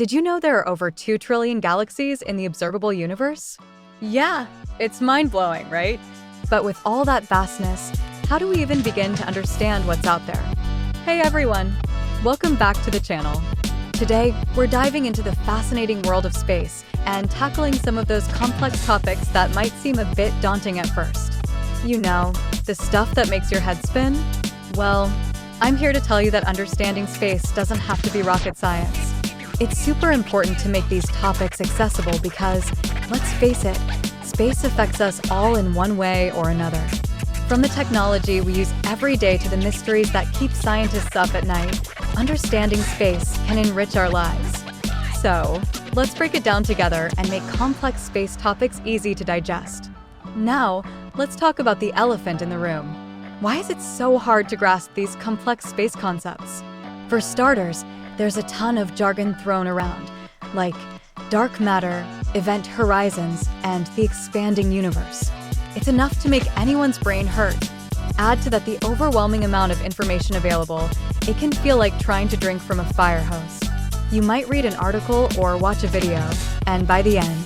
Did you know there are over 2 trillion galaxies in the observable universe? Yeah, it's mind-blowing, right? But with all that vastness, how do we even begin to understand what's out there? Hey everyone, welcome back to the channel. Today, we're diving into the fascinating world of space and tackling some of those complex topics that might seem a bit daunting at first. You know, the stuff that makes your head spin? Well, I'm here to tell you that understanding space doesn't have to be rocket science. It's super important to make these topics accessible because, let's face it, space affects us all in one way or another. From the technology we use every day to the mysteries that keep scientists up at night, understanding space can enrich our lives. So, let's break it down together and make complex space topics easy to digest. Now, let's talk about the elephant in the room. Why is it so hard to grasp these complex space concepts? For starters, there's a ton of jargon thrown around, like dark matter, event horizons, and the expanding universe. It's enough to make anyone's brain hurt. Add to that the overwhelming amount of information available, it can feel like trying to drink from a fire hose. You might read an article or watch a video, and by the end,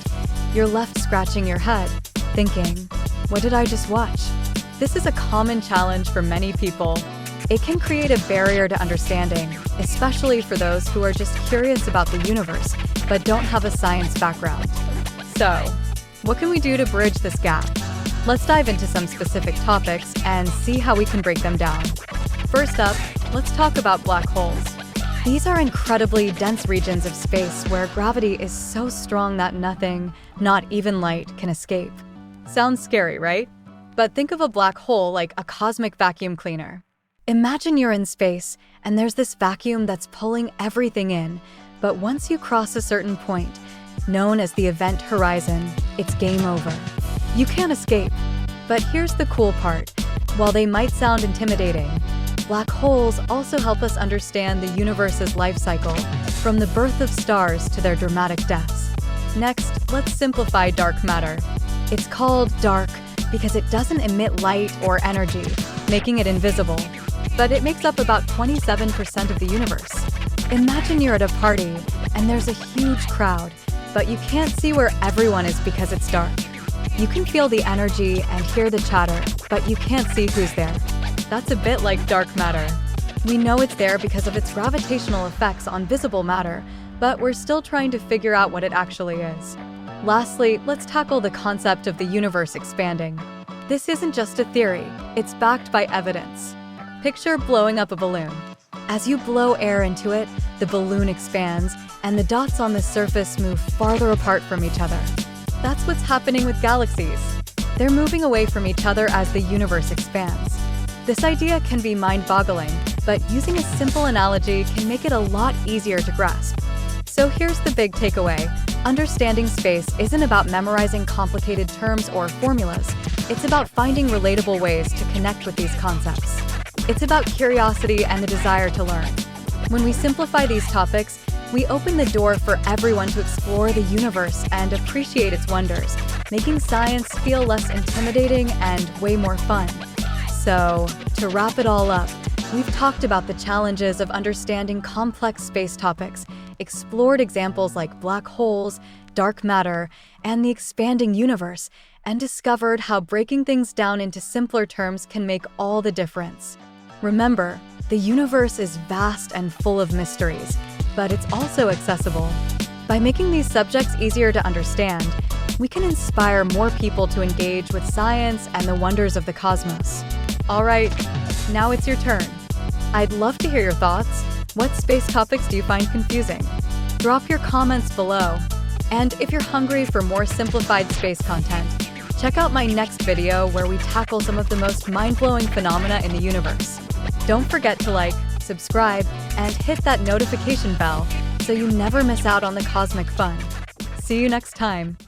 you're left scratching your head, thinking, what did I just watch? This is a common challenge for many people. It can create a barrier to understanding, especially for those who are just curious about the universe, but don't have a science background. So, what can we do to bridge this gap? Let's dive into some specific topics and see how we can break them down. First up, let's talk about black holes. These are incredibly dense regions of space where gravity is so strong that nothing, not even light, can escape. Sounds scary, right? But think of a black hole like a cosmic vacuum cleaner. Imagine you're in space, and there's this vacuum that's pulling everything in, but once you cross a certain point, known as the event horizon, it's game over. You can't escape. But here's the cool part. While they might sound intimidating, black holes also help us understand the universe's life cycle, from the birth of stars to their dramatic deaths. Next, let's simplify dark matter. It's called dark because it doesn't emit light or energy, making it invisible. But it makes up about 27% of the universe. Imagine you're at a party, and there's a huge crowd, but you can't see where everyone is because it's dark. You can feel the energy and hear the chatter, but you can't see who's there. That's a bit like dark matter. We know it's there because of its gravitational effects on visible matter, but we're still trying to figure out what it actually is. Lastly, let's tackle the concept of the universe expanding. This isn't just a theory, it's backed by evidence. Picture blowing up a balloon. As you blow air into it, the balloon expands, and the dots on the surface move farther apart from each other. That's what's happening with galaxies. They're moving away from each other as the universe expands. This idea can be mind-boggling, but using a simple analogy can make it a lot easier to grasp. So here's the big takeaway. Understanding space isn't about memorizing complicated terms or formulas. It's about finding relatable ways to connect with these concepts. It's about curiosity and the desire to learn. When we simplify these topics, we open the door for everyone to explore the universe and appreciate its wonders, making science feel less intimidating and way more fun. So, to wrap it all up, we've talked about the challenges of understanding complex space topics, explored examples like black holes, dark matter, and the expanding universe, and discovered how breaking things down into simpler terms can make all the difference. Remember, the universe is vast and full of mysteries, but it's also accessible. By making these subjects easier to understand, we can inspire more people to engage with science and the wonders of the cosmos. All right, now it's your turn. I'd love to hear your thoughts. What space topics do you find confusing? Drop your comments below. And if you're hungry for more simplified space content, check out my next video where we tackle some of the most mind-blowing phenomena in the universe. Don't forget to like, subscribe, and hit that notification bell so you never miss out on the cosmic fun. See you next time.